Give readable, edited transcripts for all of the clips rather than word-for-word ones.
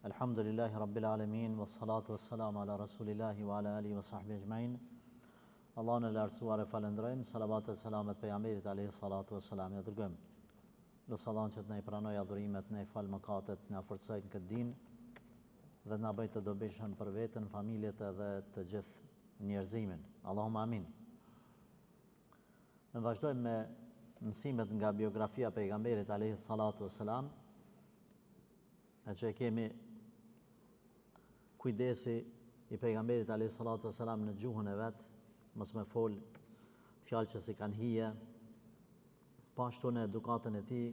Alhamdulillahi Rabbil Alamin, wassalatu wassalamu ala Rasulillahi wa ala alihi wa sahbihi ajma'in. Allahun e lartësuar e falenderojmë, salavat e selamet pejgamberit alayhi salatu wassalam. Ja dërgojmë. Lutë Allahun që të na i pranojë adhurimet, na i fal mëkatet, na forcojë në këtë din dhe na bëjë të dobishëm për veten, familjet edhe të gjithë njerëzimin. Allahumma amin. Ne vazhdojmë me mësimet nga biografia e pejgamberit alayhi salatu wassalam. E që kemi kujdesi i pejgamberit alayhi salatu wassalam në gjuhën e vet, mos me fol fjalë që si kanë hije, pa ashtu në edukatën e tij,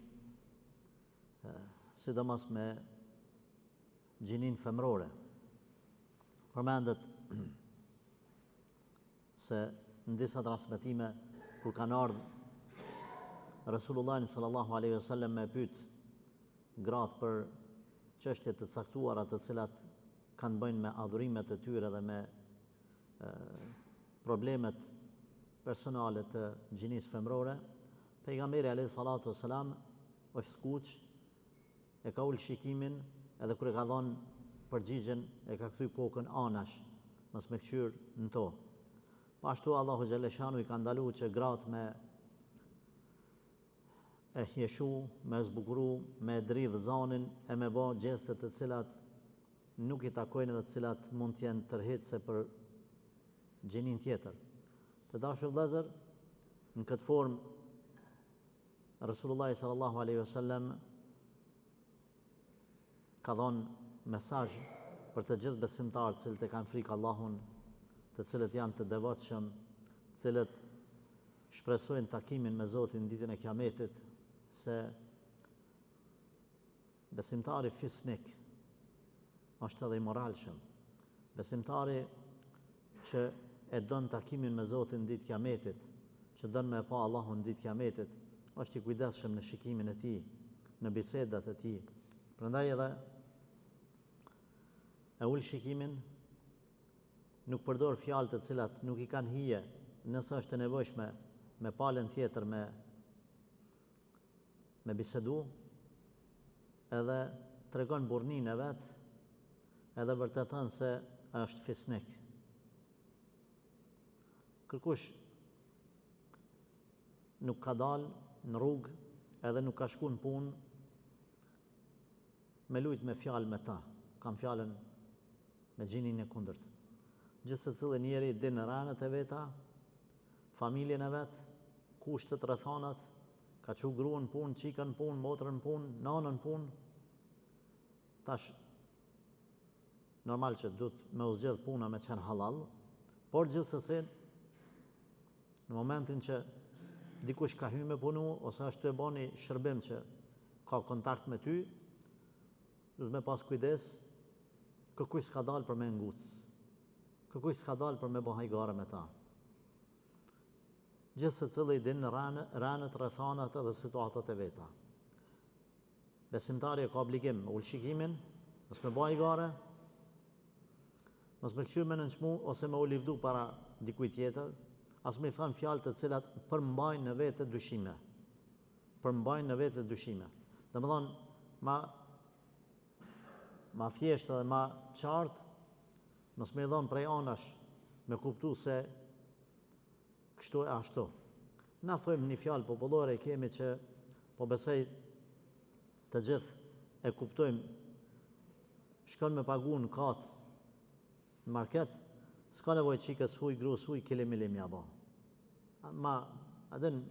sidomos me gjinin femrore. Përmendet se në disa transmetime kur kanë ardhur Resulullah sallallahu alaihi wasallam me pyet gratë për çështje të caktuara të cilat kanë bëjnë me adhurimet e tyre dhe me problemet personale të gjinisë femrore, pejgamberi alayhi salatu wassalam është skuq, e ka ul shikimin edhe kur e ka dhënë përgjigjen e ka kthy kokën anash, mos me kqyr në to. Ashtu Allahu xhaleshanu i ka ndaluar që gratë me e hjeshu, me zbukuru, me dridh zanin e me bë gjeste të cilat nuk i takojnë dhe të cilat mund të jenë tërheqëse për gjinin tjetër. Të dashur vëllezër, në këtë formë Resulullah sallallahu alaihi wasallam ka dhënë mesazh për të gjithë besimtarët që cilët e kanë frikë Allahun, të cilët janë të devotshëm, të cilët shpresojnë takimin me Zotin ditën e Kiametit, se besimtari fisnik është edhe i moralshëm. Besimtari që e don takimin me Zotin ditë Kiametit, që don me pa Allahun ditë Kiametit, është i kujdesshëm në shikimin e tij, në bisedat e tij. Prandaj edhe e ul shikimin, nuk përdor fjalë të cilat nuk i kanë hije, nëse është e nevojshme me palën tjetër me bisedu, edhe tregon burrninë e vet, edhe vërteton se është fisnik. Kërkush nuk ka dalë në rrugë, edhe nuk ka shku në punë me lujt me fjalë me ta, kam fjalën me gjinin e kundërt. Gjithë secili njeri din rënët e veta, familjen e vet, kushtet, rrethanat, ka çu gruan punë, çikën punë, motrën punë, nanën punë. Tash normal që duhet me u zgjedh puna me qenë halal, por gjithsesi në momentin që dikush ka hyrë me punu ose është të bani shërbim që ka kontakt me ty, duhet me pas kujdes, kërkush s'ka dalë për me nguc, kërkush s'ka dalë për me bo hajgare me ta. Gjithë secili din në rënët, rrethanat edhe situatat e veta. Besimtari ka obligim me ul shikimin, mos me bë hajgare, mos me kqyr me nënçmu ose me u livdu para dikujt tjetër, as me i thënë fjalë të cilat përmbajnë në vete dyshime. Përmbajnë në vete dyshime. Domethënë, ma thjesht edhe ma qartë, mos me i dhënë prej anash me kuptu se kështu e ashtu. Na thojmë një fjalë popullore kemi që po besoj të gjithë e kuptojmë, shkon me pagu në kac në market, s'ka nevojë çikës huj, grus huj, kilim ja bo. Ma, adin,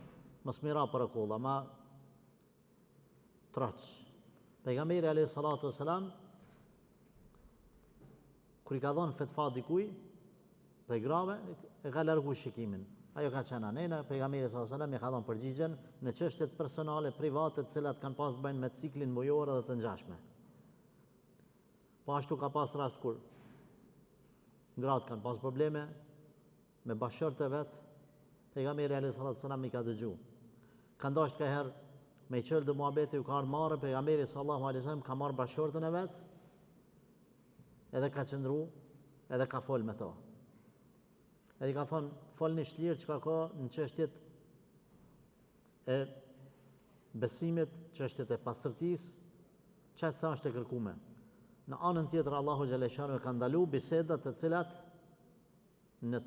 mos mira për kolla, ma troç. Pejgamberi alayhi salatu wassalam kur i ka dhënë fetva dikuj prej grave, e ka largu shikimin. Ajo ka qenë anena, pejgamberi sallallahu alaihi wasallam i ka dhënë përgjigjen në çështjet personale, private, të cilat kanë pas të bëjnë me ciklin mujor dhe të ngjashme. Po ashtu ka pas rast kur gratë kanë pas probleme me bashkërtë e vet, pejgamberi alayhi salatu wasallam i ka dëgju. Ka ndosht ka herë me i qëllë dë muhabeti u ka ardhë marrë, pejgamberi sallallahu alaihi wasallam ka marrë bashkërtën e vet, edhe ka qëndru, edhe ka fol me to. Edhe i ka thonë, fol një shlirë që ka në çështjet e besimit, çështjet e pastërtisë, çfarë sa është e kërkuar. Në anën tjetër Allahu xhaleshanu ka ndalu biseda të cilat në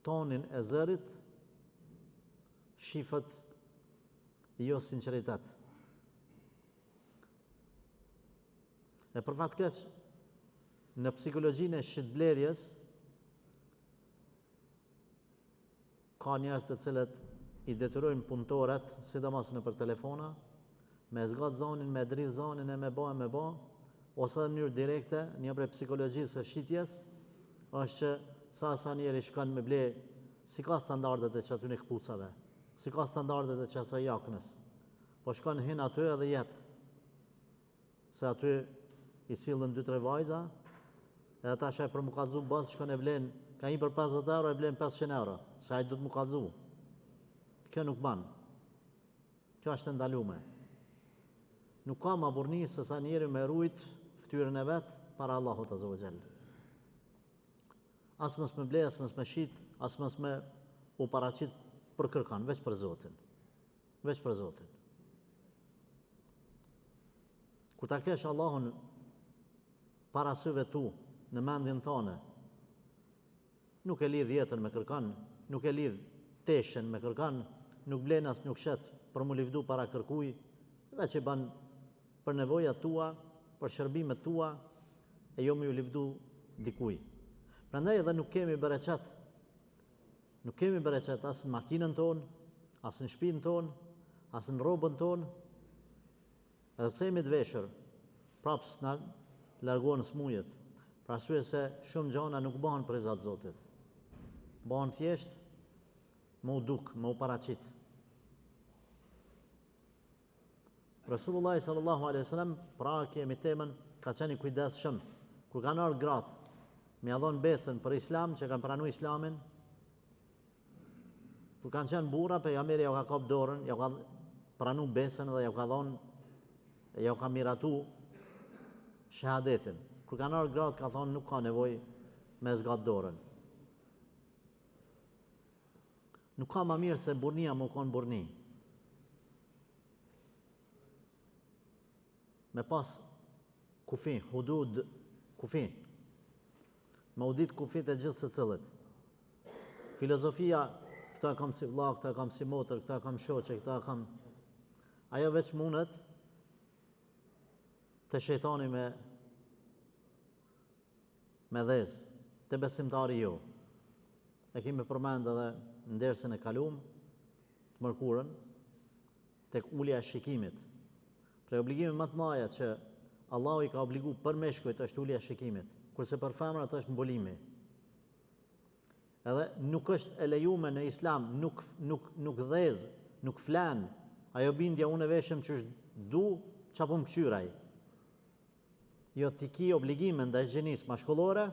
tonin e zërit shifët jo sinqeritet. E për fat keq, në psikologjinë e shitblerjes ka njerëz të cilët i detyrojnë punëtorët, sidomos nëpër telefona, me zgat zonin, me dridh zonin e me ba, ose në mënyrë direkte, një prej psikologjisë së shitjes, është që sa njeri shkon me ble, si ka standardet e çaty në kpucave, si ka standardet e çasaj jaknës, po shkon hin aty edhe jetë, se aty i sillën 2-3 vajza, edhe ata shaj për mu kallzu bas, shkon e blen, ka një për 50 euro, e blen 500 euro, se ai do të mu kallzu. Kjo nuk ban. Kjo është ndalume. Nuk ka ma burni se sa njeri me rujt ftyrën e vetë para Allahut Azza wa Jall. As mos me ble, as mos me shit, as mos me u paraqit për kërkan, veç për Zotin. Veç për Zotin. Kur ta kesh Allahun para syve tu, në mendjen tone, nuk e lidh jetën me kërkan, nuk e lidh teshen me kërkan, nuk blen as nuk shet për mu livdu para kërkuj, veç e ban për nevojat tua, për shërbimet tua, e jo me ju livdu dikuj. Prandaj edhe nuk kemi bereqet. Nuk kemi bereqet as në makinën tonë, as në shtëpinë tonë, as në rrobën tonë. Edhe pse jemi të veshur, praps na largohen smujet, për arsye se shumë gjana nuk bëhen për Zot Zotit. Bëhen thjesht me u duk, me u paraqit. Rasulullah sallallahu alaihi wasallam, pra kemi temën, ka qenë i kujdesshëm kur kanë ardhur gratë me ia dhënë besën për Islam, që kanë pranuar Islamin. Kur kanë qenë burra, pejgamberi ja ka kap dorën, ja ka pranuar besën dhe ja ka dhënë, ja ka miratu shahadetin. Kur kanë ardhur gratë, ka thonë nuk ka nevojë me zgat dorën. Nuk ka më mirë se burnia më kon burni. Me pas kufi, hudud, kufi. Me udit kufit e gjithë së cilët. Filozofia, këta kam si vlla, këta kam si motër, këta kam shoqe, këta kam... Ajo veç mundet të shejtani me dhez, të besimtari jo. E kemi përmend edhe në dersën e kalum, të mërkurën, tek ulja e shikimit. Pra obligimi më të madh që Allahu i ka obligu për meshkujt është ulja e shikimit, kurse për femrat është mbolimi. Edhe nuk është e lejuar në Islam, nuk dhez, nuk flan, ajo bindja unë e veshëm që është du, çapo më kqyraj. Jo ti ki obligime ndaj gjenisë mashkullore,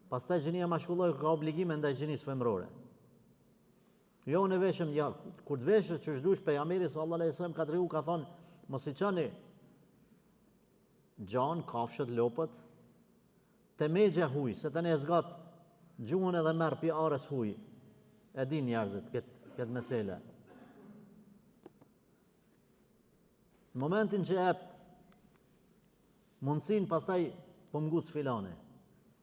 pastaj gjenia mashkullore ka obligime ndaj gjenisë femrore. Jo unë e veshëm, ja, kur të veshës që është dush pejgamberi sallallahu alaihi wasallam ka tregu, ka thonë, mos i çani gjan, kafshët, lopët, te megja huj, se tani e zgat gjuhën edhe merr pi arës huj. E din njerëzit këtë mesele. Në momentin që e mundësin pastaj po mguc filane,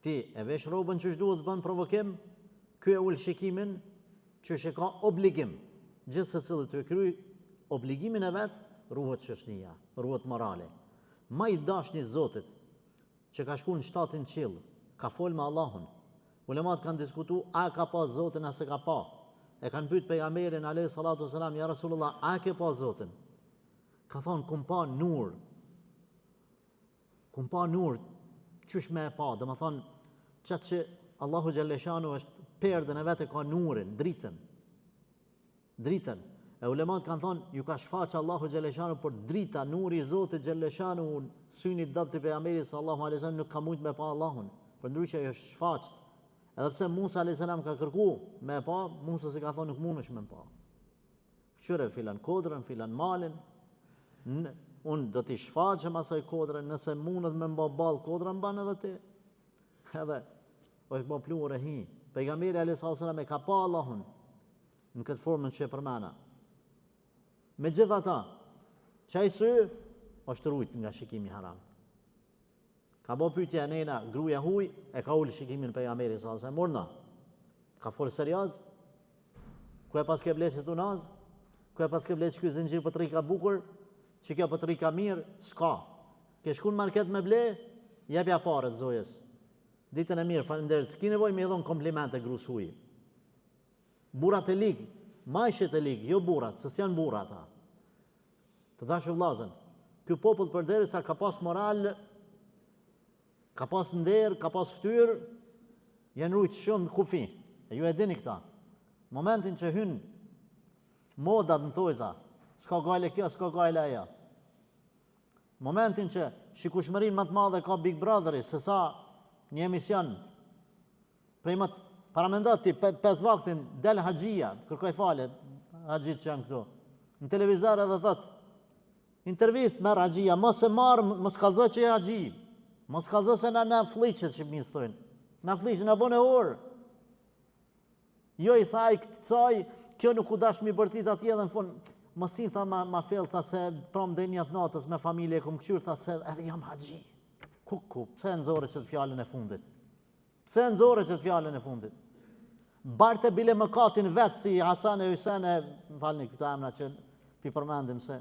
ti e vesh robën që shduhet zban provokim, ky e ul shikimin që she ka obligim, gjithë se cilë të kryj obligimin e vetë, ruhet çështnia, ruhet morale. Ma i dashni Zotit, që ka shku në shtatin qiell, ka fol me Allahun, ulemat kanë diskutu, a ka pa Zotin, a se ka pa. E kanë pyet pejgamberin alayhi salatu wasalam, ja Rasulullah, a ke pa Zotin? Ka thonë, kum pa nur. Kum pa nur, qysh me e pa, dhe më thonë, qatë që Allahu Gjalleshanu është perdën e vetë, ka nurin, dritën. E ulemat kanë thonë, ju ka shfaqë Allahu Gjalleshanu për drita, nuri i Zotit Gjalleshanu, syni dëbë të pejgamberit sallallahu alaihi wasallam nuk ka mujt me pa Allahun, për ndryshe jo shfaqë. Edhe pse Musa alaihi salam ka kërku me pa, Musa si ka thonë nuk mundesh me pa. Qyre filan kodrën, filan malin, unë do t'i shfaqëm asaj kodrën, nëse mundet me mba ballë kodrën, ban edhe ti. Edhe, është bo pluhur e hi. Pejgamberi alaihi salam e ka pa Allahun në këtë formën që e përmena. Me gjitha ta, qaj sy është rujt nga shikimi haram. Ka bo pyetje nena, gruaja huj, e ka ullë shikimin pejgamberit sallallahu alaihi wasallam, morna. Ka folë serios? Ku e pas ke bleqë të naz? Ku e pas ke bleqë ky zinxhir pëtrika bukur? Që kjo pëtrika mirë? S'ka. Ke shku në market me ble, jepja parët zojës. Ditën e mirë, faleminderit, s'ki nevojë me i dhon komplimente grus huj. Burrat e lig, majshet e lig, jo burrat, se s'janë burra ata. Të dashur vllazën, ky popull përderisa ka pas moral, ka pas nder, ka pas ftyrë, janë rujt shumë kufi. E ju e dini këta. Momentin që hyn modat në thojza, s'ka gajle kjo, s'ka gajle ajo. Momentin që shikueshmërinë më të madhe ka Big Brotheri, se sa një emision prej më paramendot ti 5 vaktin del haxhia, kërkoj fale haxhit që janë këtu. Në televizor edhe thot intervistë me haxhia, mos e marr, mos kallzo që e haxhi. Mos kallzo se na fliqet shqipnisë thonë. Na fliqet, na bën e orë. Jo i thaj, këtësaj, kjo nuk u dash mi bërtit atje dhe në fund, mos si tha ma fell, tha se prom dhe njët natës me familje kom këqyr, tha se edhe jam haxhi. Ku, pse nëzore që të fjallën e fundit? Pse nëzore që të fjallën e fundit? Barte bile më katin vetë si Hasan e Hysen e, më falni këto emra që pi përmendim se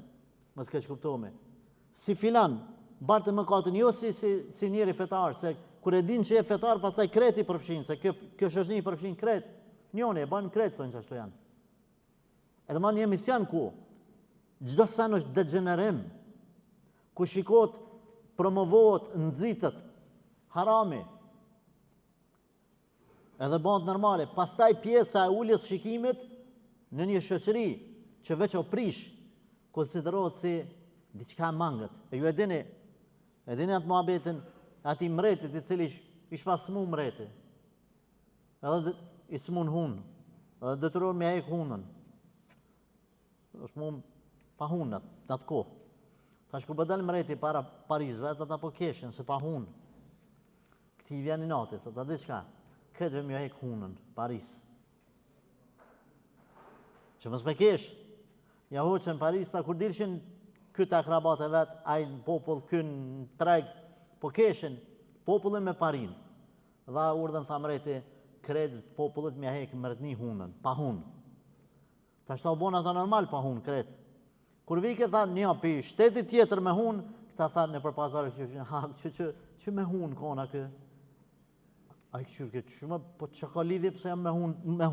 më s'ke që kuptomi. Si filan, barte më katin jo si njeri fetar, se kur e din që e fetar, pastaj kreti përfshin, se kjo shoqni përfshin kret. Njoni e ban kret, thonë që ashtu janë. Edhe ma një emision ku, gjdo sen është degenerim, ku shikot, promovohet, nëzitët, harami, edhe bëndë normale, pastaj pjesa e ulljes shikimit në një shoqëri që veç o prish, konsiderohet si diçka mangët. E ju e dini atë muhabetin ati mretit i cili ish pas smu mreti, edhe i smun hunë, edhe detyron me hek hunën, është mu pa hunët, në atë kohë. Tash kur bëdel mreti para Parizve, ata po keshin, se pa hunë. Këti i vjen i natit, ata di qka, këtë vëm jo hek hunën, Paris. Që mës me kesh, ja hoqën Paris, ta kur dilshin këtë akrabat e vetë, ajnë popull kënë treg, po keshin, popullin me parin. Dha urdhën tha mreti, kred popullit me hek mërtni hunën, pa hunë. Ta shta u bon ata normal pa hunë, kret. Kur vike tha një pi shtetit tjetër me hunë, këta tha në përpazarë që me hunë kona kë. A i këshyrë këtë shumë, po që ka lidhje pëse jam me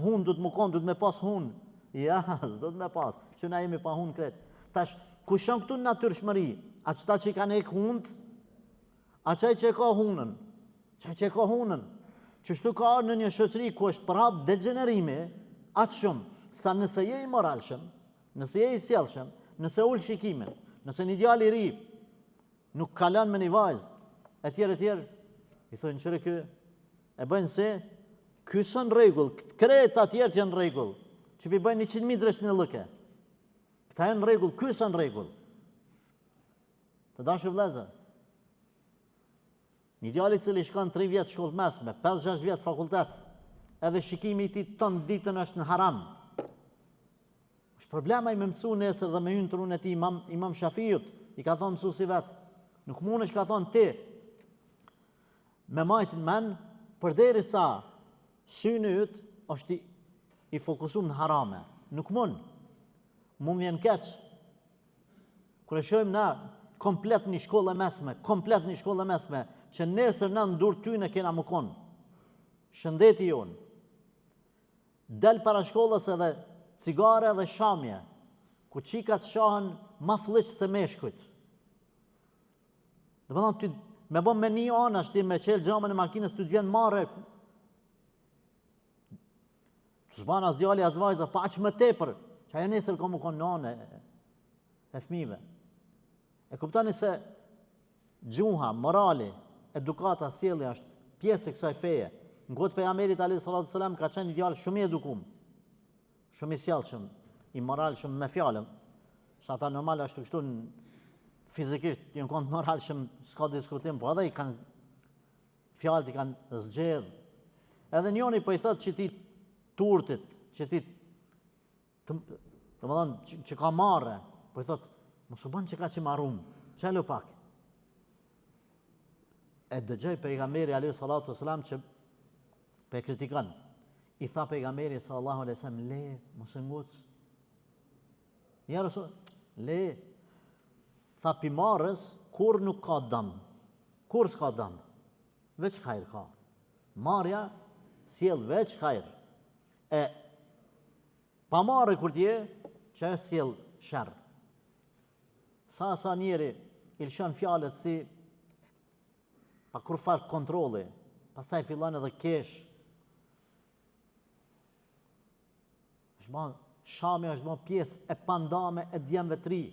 hunë du të më konë, du të me pas hunë. Ja, du të me pas, që na jemi pa hunë kret. Tash, ku shën këtu në natyrshmëri, a qëta që i kanë hek hundë, a qaj që e ka hunën, që shtu ka në një shoqëri ku është prap degenerimi, atë shumë, sa nëse je i moralshëm, nëse je i sjellshëm, nëse ul shikimin, nëse një djalë i ri nuk kalon me një vajzë, etj, i thonë qëre kë, e bëjnë se, ky së në rregull, krejt atjerë janë në rregull, që pi bëjnë 100.000 dresh në lëke. Këta janë në rregull, ky së në rregull. Të dashur vëllezër, një djalë i cili shkon 3 vjet shkollë mesme, 5-6 vjet fakultet, edhe shikimi i tij ton ditën është në haram. Është problema i me mësu nesër dhe me hynë të runë e ti imam Shafiut, i ka thonë mësuesi vetë, nuk mund është ka thonë ti, me majtë në men, përderi sa syni ytë është i fokusum në harame. Nuk mund vjen keq, kër e shojmë na komplet një shkollë e mesme, që nesër na ndur ty në kena më konë, shëndeti jonë, del para shkollës edhe cigare dhe shamje, ku qikat shahen ma fliqë se meshkujt. Dhe më thonë, ty me bëm me një anë, ashti me qelë gjamën e makinës, ty t'vjen mare. Të zbanë as djali as vajza, pa aq më tepër, që ajo nesër ka më konë në anë e fmive. E kuptani se gjuha, morali, edukata, sjellja është pjesë e kësaj feje. Në kohë të pejgamberit alayhi salatu sallam ka qenë një djalë shumë i edukum, shumë i sjellshëm, i moralshëm me fjalën. Sa ata normal ashtu kështu fizikisht janë kanë moralshëm, s'ka diskutim, po edhe i kanë fjalët i kanë zgjedh. Edhe njëri po i thotë që ti turtit, që ti domethënë që ka marrë, po i thotë mos u bën që ka që marrum, çelo pak. E dëgjoj pejgamberi alayhi salatu wasalam që pe kritikon. I tha pejgamberi sallallahu alaihi wasallam, le, mos e nguc. Ja Rasul, le. Tha pimarës kur nuk ka dëm. Kur s'ka dëm. Veç hajër ka. Marja sjell veç hajër. E pa marrë kur t'je, që sjell sherr. Sa njeri i lëshon fjalët si pa kur fal kontrolli, pastaj fillon edhe kesh. Shami është bërë pjesë e pandame e djemve të ri.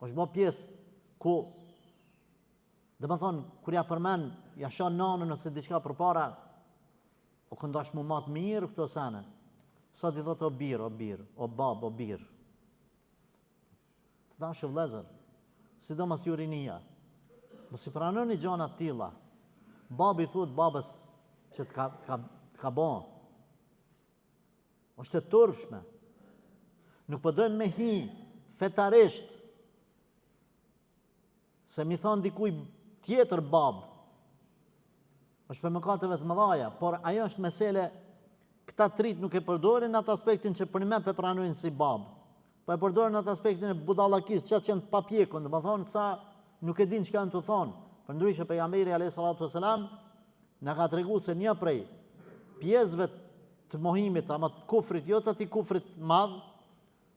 është bërë pjesë ku, dhe më thonë, kur ja përmen, ja shon nanën ose diçka për para, o këndash mu matë mirë këto sene. Sot i thotë o birë, o babë, o birë. Të dashë vlezër, sidomos ju rinia. Mos i pranoni gjona të tilla. Babi thuhet babës që të ka bon. Është e turpshme. Nuk po dojmë me hi fetarisht se mi thonë dikuj tjetër babë. Është për mëkateve të mëdhaja, por ajo është mesele këta trit nuk e përdorin atë aspektin që për me pranojnë si babë. Po e përdorin atë aspektin e budallakisë, që qenë të papjekun, dhe më thonë sa nuk e din që kanë të thonë. Për ndryshe pejgamberi alayhi salatu wasalam na ka tregu se një prej pjesëve të mohimit, ama të kufrit, jo të ati kufrit madh,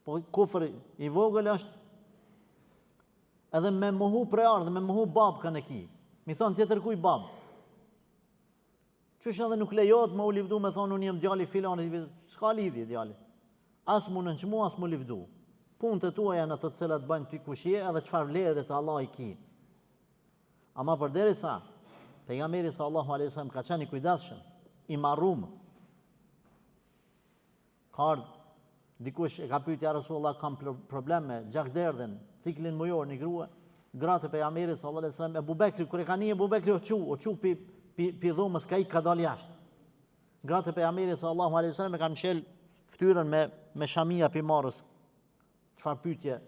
po kufri i vogël është edhe me mohu prear dhe me mohu babë kanë e ki. Mi thonë tjetër kuj babë. Qysh edhe nuk lejohet me u livdu me thonë unë jem djali filanit, s'ka lidhje djali. As mu nënçmu, as mu livdu. Punët e tua janë ato të cilat bëjnë ty kushje edhe çfarë vlerët e Allah i ki. Ama përderisa pejgamberi sallallahu alaihi wasallam ka qenë i kujdesshëm, i marrum. Ka dikush e ka pyet ja Rasulullah, kam problem me gjakderdhen, ciklin mujor një grua, gratë e pejgamberit sallallahu alaihi wasallam, Ebu Bekri kur e ka një Ebu Bekri o çu pi dhomës ka dal jashtë. Gratë e pejgamberit sallallahu alaihi wasallam e kanë mshel ftyrën me shamia pi marrës. Çfarë pyetje?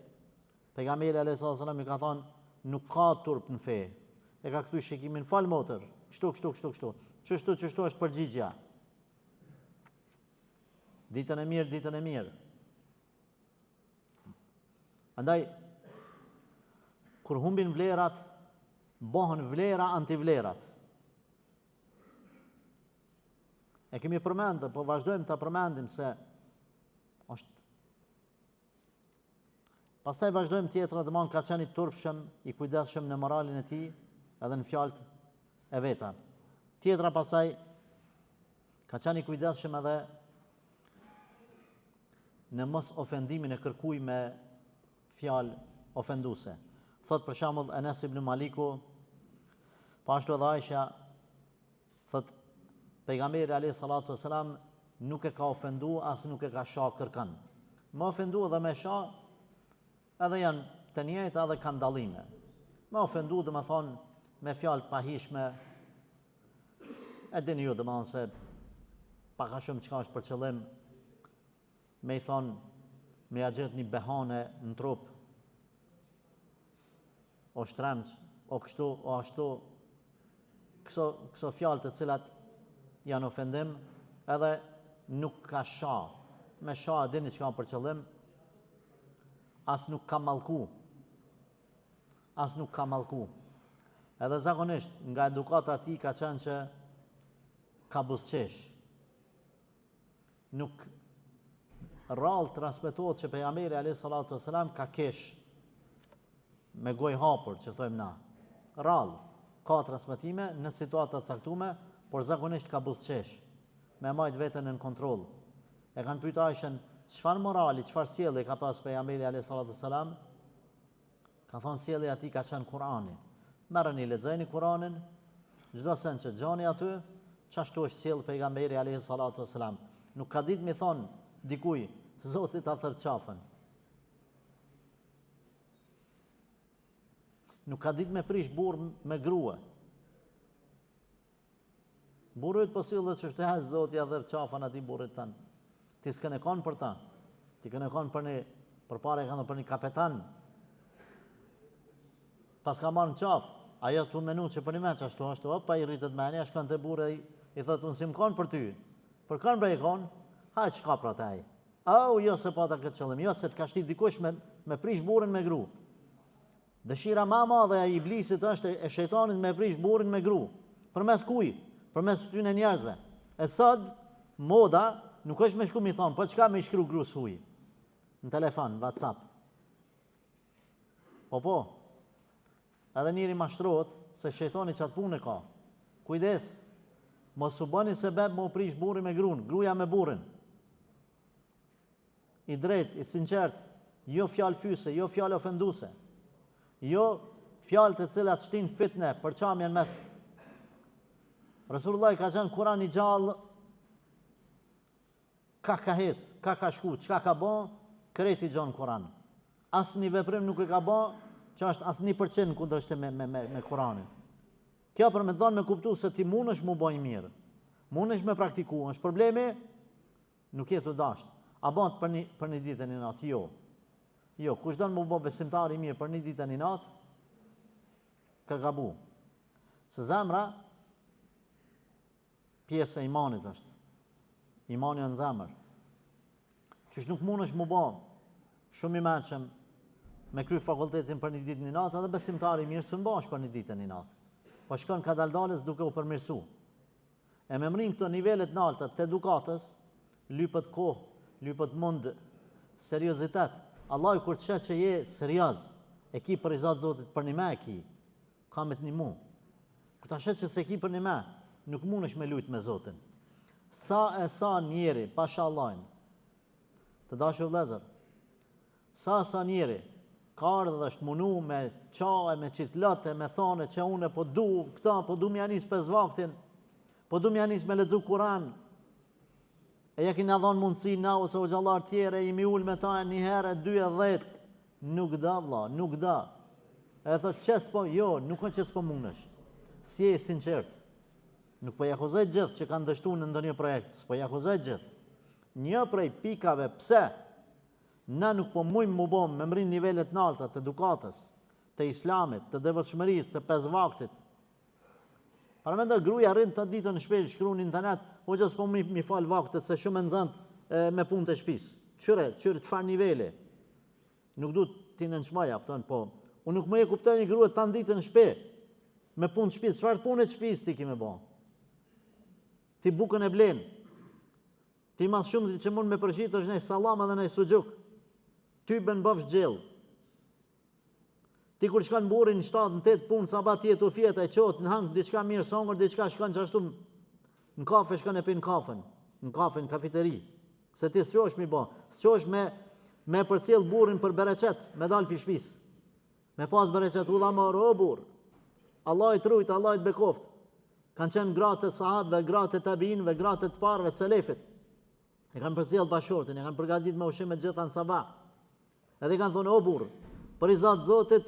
Pejgamberi alaihi wasallam i ka thonë nuk ka turp në fe. E ka këtu shikimin, fal motër, kështu. Çështu është përgjigja. Ditën e mirë. Andaj, kur humbin vlerat, bëhen vlera antivlerat. E kemi përmendë, po vazhdojmë të përmendim se është. Pastaj vazhdojmë tjetra dhe ka qenë i turpshëm, i kujdesshëm në moralin e tij, edhe në fjalët e veta. Tjetra pastaj ka qenë i kujdesshëm edhe në mos ofendimin e kërkuj me fjalë ofenduese. Thot për shembull Enes ibn Maliku, ashtu edhe Aisha, thot pejgamberi alayhi salatu wasalam nuk e ka ofendu as nuk e ka shah kërkën. Me ofendu dhe me shah edhe janë të njëjta edhe kanë dallime. Me ofendu dhe me thonë me fjalë të pahishme, e dini ju dhe me thonë se paka shumë çka është për qëllim, me i thonë me ja gjetë një behane në trup, o shtremq, o kështu, o ashtu, këso fjalë të cilat janë ofendim, edhe nuk ka shah. Me shah e dini çka për qëllim, as nuk ka mallku. Edhe zakonisht nga edukata e tij ka qenë që ka buzëqesh. Nuk rrallë transmetohet që pejgamberi alayhi salatu wasalam ka kesh me gojë hapur, që thojmë na. Rrallë ka transmetime në situata të caktuara, por zakonisht ka buzëqesh, me majt veten në kontroll. E kanë pyetur Aishën, çfarë morali, çfarë sjellje ka pas pejgamberi alayhi salatu wasalam? Ka thonë sjellja e tij ka qenë Kurani. Merreni lexojeni Kuranin, çdo sen që gjani aty, çashtu është sjell pejgamberi alayhi salatu wasalam. Nuk ka ditë mi thonë dikuj, Zoti ta thërë qafën. Nuk ka ditë me prish burr me grua. Burrit po sillet që shtehaj Zoti ja dhëv qafën atij burrit tan. Ti s'kan e kon për ta. Ti kanë e kon përpara e kanë për një kapetan. Pas ka marrë në qafë, Ajo të menu që për një meq ashtu, pa i rritët meni, a shkon të burë i thotë, unë si më konë për ty. Për kanë bre i konë, haj që ka pra taj. Jo se pata këtë qëllim, jo se të ka shtit dikush me prish burën me gru. Dëshira ma madhe e iblisit është e shejtanit me prish burën me gru. Përmes kuj? Përmes shtyne njerëzve. E sot, moda, nuk është me shku mi thonë, po qka me i shkru grus huj? Në telefon, WhatsApp. Po, edhe njëri mashtrot, se shejtani qatë punë ka. Kujdes, mos u bëni sebeb më prish burën me grun, gruja me burën. I drejt, i sinqert, jo fjalë fyse, jo fjalë ofenduse, jo fjalë të cilat shtin fitne, përqamjen mes. Resulullah ka qenë Kur'an i gjallë, ka hec, ka shku, qka ka bo, kreti gjonë Kur'an. Asë një veprim nuk e ka bo, që është asë 1% kundërshtim me Kur'anin. Kjo për me thonë me kuptu se ti mund është mu bojnë mirë, mund është me praktiku, është problemi, nuk jetu dashtë. A bënd për një ditë e një natë? Jo, kush do në mu bo besimtari mirë për një ditë e një natë, ka gabu. Se zemra, pjesë e imanit është. Imani në zemër. Qësh nuk mund është mu bo shumë i menqëm me kry fakultetin për një ditë e një natë, edhe besimtari mirë së mbash për një ditë e një natë. Po shkon ka daldales duke u përmirësu. E me mrin këto nivellet naltët të edukatës, lypët kohë, lypët mund, seriozitet. Allah kur të shetë që je serios, e ki për i zatë Zotit për një me e ki, ka me të një mu. Kur të shetë që se ki për një me, nuk mund është me lujtë me Zotin. Sa njeri, pasha Allahin, të dashur vëllezër, sa njeri, ka ardhë dhe është munu me qae, me qitlate, me thane që une po du këta, po du m'ja nis 5 vaktin, po du m'ja nis me lexu Kur'an, e ja kina dhonë mundësi na ose o gjallar tjere, i mi ullë me ta një herë, 2 e 10, nuk da vla, nuk da. E thot, qes po, jo, nuk në qes po mundesh, si e sinqert, nuk po jakuzoj gjithë që kanë dështu në ndonjë projekt, s'po jakuzoj gjithë. Një prej pikave pse, na nuk po mujmë mu bom me mrin nivellet nalta të edukatës, të islamit, të devotshmërisë, të 5 vaktit. Paramendoj gruaja rrin të ditën në shpejt, shkruan në internet, hoxha s'po mi fal vaktet se shumë nxënt me punë të shtëpisë. Qyre çfarë niveli? Nuk duhet ti në çmaja, po. Unë nuk më e kuptoj një grua tan ditën në shtëpi me punë të shtëpisë. Çfarë punë të shtëpisë ti ke më bë? Ti bukën e blen. Ti mas shumë që mund me përshit është nej salam edhe nej suxhuk. Ty bën bëfsh gjell. Ti kur shkon burrin 7-8 punë sabat jetë u fjeta e qot në hang diçka mirë songër, diçka shkon ashtu në kafe shkon e pin kafen, në kafe në kafeteri. Se ti s'qosh mi bë, s'qosh me përcjell burrin për bereqet, me dal pi shtëpis. Me pas bereqet u dha marr o burr. Allah i trujt, Allah i të bekoft. Kanë qenë gratë të sahabëve, gratë të tabiinëve, gratë të parëve të selefit. E kanë përcjell bashortin, e kanë përgatitur me ushqim me gjitha në sabah. Edhe kanë thonë o burr, për i Zot Zotit,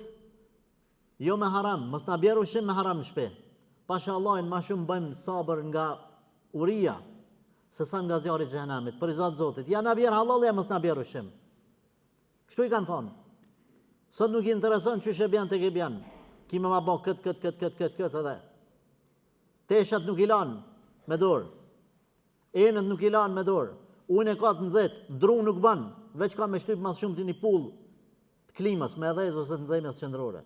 jo me haram, mos na bjerë ushqim me haram në shtëpi. Pasha Allahin ma shumë bëjmë sabër nga uria, se sa nga zjarri i xhenemit, për i Zot Zotit. Ja na bjerë halal, ja mos na bjerë ushqim. Kështu i kanë thonë. Sot nuk i intereson çu e bën tek e bën. Ki më ma bë kët edhe. Teshat nuk i lanë me dorë. Enët nuk i lanë me dorë. Unë e ka të nxehtë, dru nuk bën, veç ka me shtyp mas shumë të një pull të klimës, me dhezë ose të nxehmës qendrore.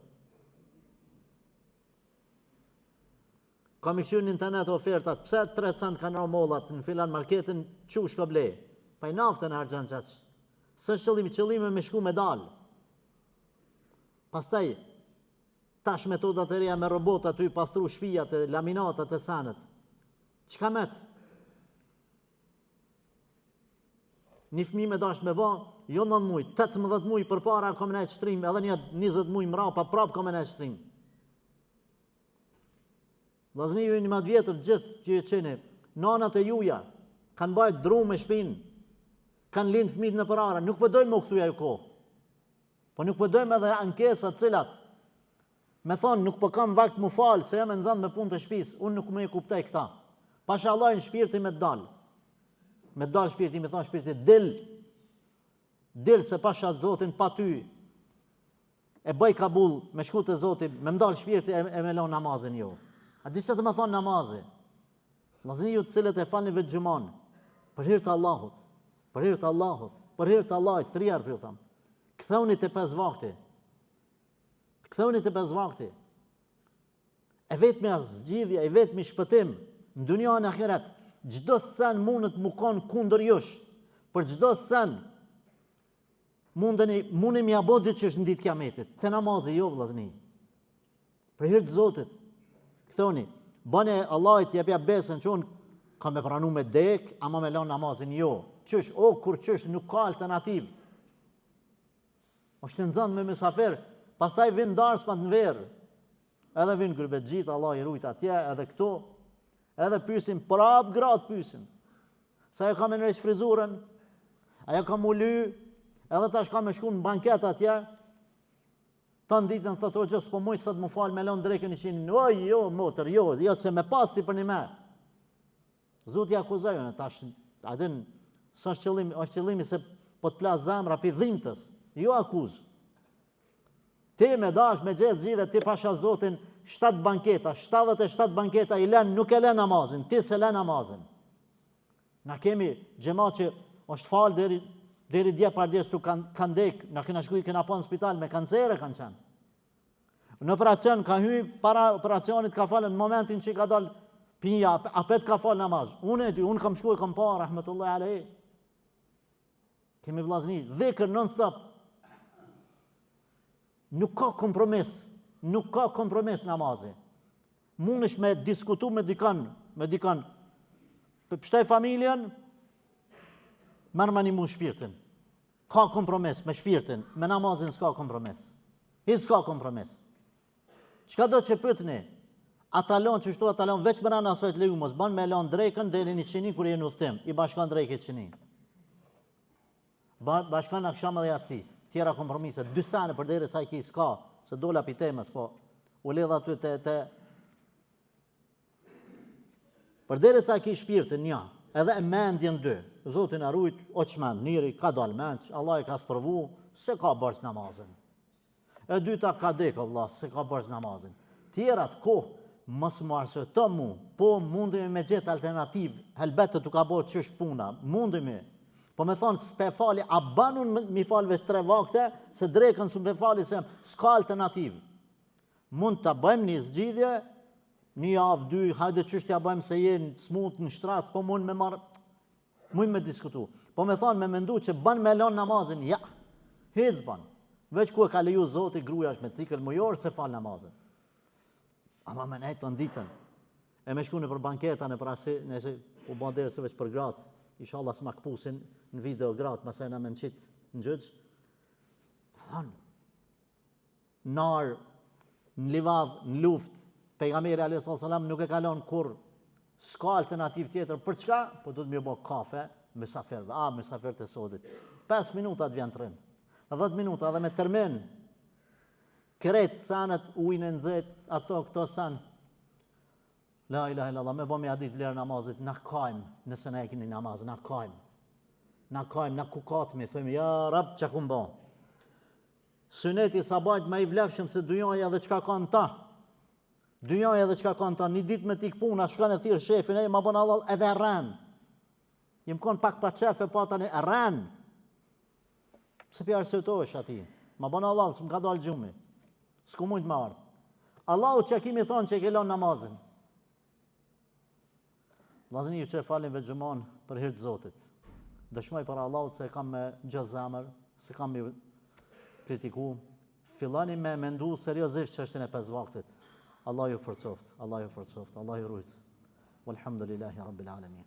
Kam i këshirë në internet ofertat, pse 3 cent kanë ra mollat në filan marketin, qush ka ble? Pa i naftën e harxhan qaq. Së qëllimi me shku me dal. Pastaj, tash metodat e reja me robota të i pastru shpijat e laminatat e sanët. Çka met? Një fëmijë me dash me ba, jo 9 muj, 18 muj për para ka me nejtë shtrim, edhe një 20 muj mrapa prap ka me nejtë shtrim. Vllazëni ju një matë vjetër gjithë që e qeni, nanat e juja, kanë bajt dru me shpinë, kanë lind fëmijët në përara, nuk përdojmë më këtuja ju kohë. Po nuk përdojmë edhe ankesat cilat, me thonë nuk po kam vakt mu falë, se jam e nëzënd me punë të shpisë, unë nuk më e kuptoj këta. Pasha Allah në shpirti me dalë. Me dalë shpirti, me thonë shpirti, dil se pasha Zotin pa ty. e bëj kabull me shku te Zoti, me mdal shpirti e me lën namazin jo. A di çfarë të më thon namazi? Vllazëri ju të cilët e falni vetë xhuman, për hir të Allahut, për hir të Allahut, për hir të Allahut, 3 herë ju them. Ktheuni te 5 vakti. Ktheuni te 5 vakti. E vetmi zgjidhja, e vetmi shpëtim në dunja në ahiret. Çdo sen mundet mu kon kundër jush. Për çdo sen mundi mja bo diçish në ditë kiametit. Te namazi jo vllazni. Për hir të Zotit. Kthoni, bane Allahit jepja besën që unë kam me pranu me dek, ama me lën namazin jo. Qysh, kur qysh, nuk ka alternativë. Është nxënë me mysafir, pastaj vin dars pa të verë. Edhe vin gërbet gjithë, Allah i rujt atje, edhe këto, edhe pysim, prap gratë pysim. Sa e ka me nërejsh frizurën, ajo ka mu ly, edhe tash ka me shku në banket atje, ta në ditën thotë, o gjë, s'po muj sot më falë me lën drekën 100, jo, motër, jo, se me pas ti për një me. Zoti akuzojën, tash, adin, është qëllimi se po të plas zemra pi dhimbtës, jo akuz. Ti me dash, me gjithë, ti pasha Zotin 7 banketa, 77 banketa i len, nuk e len namazin, ti se len namazin. Na kemi xhamat që është falë deri dje pardjes tu kanë dek, na kena shkuj kena pa në spital me kancere kanë qenë. Në operacion ka hy para operacionit ka falë në momentin që ka dal pinja, apet ka falë namaz. Unë kam shkuj kam pa rahmetullahi alaihi. Kemi vllazni, dhikr non stop. Nuk ka kompromis namazi. Mundesh me diskutu me dikon. Pështaj familjen, merr me një shpirtin. Ka kompromis me shpirtin, me namazin s'ka kompromis. Hiç s'ka kompromis. Çka do që pyetni? Atalon që shtu atalon veç më rana asoj të leju mos ban me lan drekën deri në qini kur je në udhtim, i bashkan drekët qini. Bashkan akşam edhe yatsi. Tjera kompromise, 2 sene për deri sa i ki s'ka, se dola pi temës, po u ledha aty te për deri sa i ki shpirtin një, edhe e mendjen 2. Zotin arrujt, o qmend, njëri ka dal mend, Allah i ka spërvu, se ka bërç namazin. E dyta ka dek, Allah, se ka bërç namazin. Tjerat kohë, mos më arsëto mu, po mundemi me gjetë alternativ, helbete tu ka bërë qysh puna, mundemi. Po me thonë, s'pe fali, a banun mi falve 3 vakte, se drekën s'pe fali, se s'ka alternativ. Mund të bëjmë një zgjidhje, një javë, 2, hajde qështja bëjmë se jenë smut në shtras, po mund me marë, mund me diskutu. Po me thonë, me mendu që ban me lon namazin, ja, hec ban. Veç ku e ka leju Zoti, gruja është me cikël mujor, se fal namazin. Ama me nejtë të nditën, e me shku në për banketa, në për asi, nëse u ban derë se veç për gratë, inshallah s'ma këpusin në video gratë, mëse në me në qitë në gjëgjë. Thonë, narë, në livadhë, në luft, pejgamberi a.s. nuk e kalon kur, s'ka alternativ tjetër, për çka? Po du të mjë bo kafe, mysafirve, mysafir të sodit. 5 minuta të vjen të rinë, 10 minuta dhe me termin, kretë sanet, ujnë e nëzit, ato, këto sanë, la ilaha illallah, me bëmi adit vlerë namazit, na kajmë, nëse na e kini namaz, na kajmë, na kukatëmi, thëjmë, ja rab, që ku mbo. Suneti sabajt me i vlefshëm se dujaja dhe qka kanë ta. Dujaja dhe qka kanë ta, një dit me tik puna, shkan e thirë shefin, ma bëna Allah edhe rren. Jem konë pak pa qef e patani, rren. Se pja arsetohesh ati, ma bëna Allah, së më ka dalë gjumi, s'ku mujtë më ardhë. Allahu që kimi thonë që e kelon namazin. Vllazëni ju që e falin vetë gjumon për hir të Zotit. Dëshmoj për Allahut se kam me gjë zemër, se kam me kritiku. Fillani me mendu seriozisht çështjen e 5 vaktit. Allah ju forcoft, Allah ju rujt. Walhamdulillahi rabbil alamin.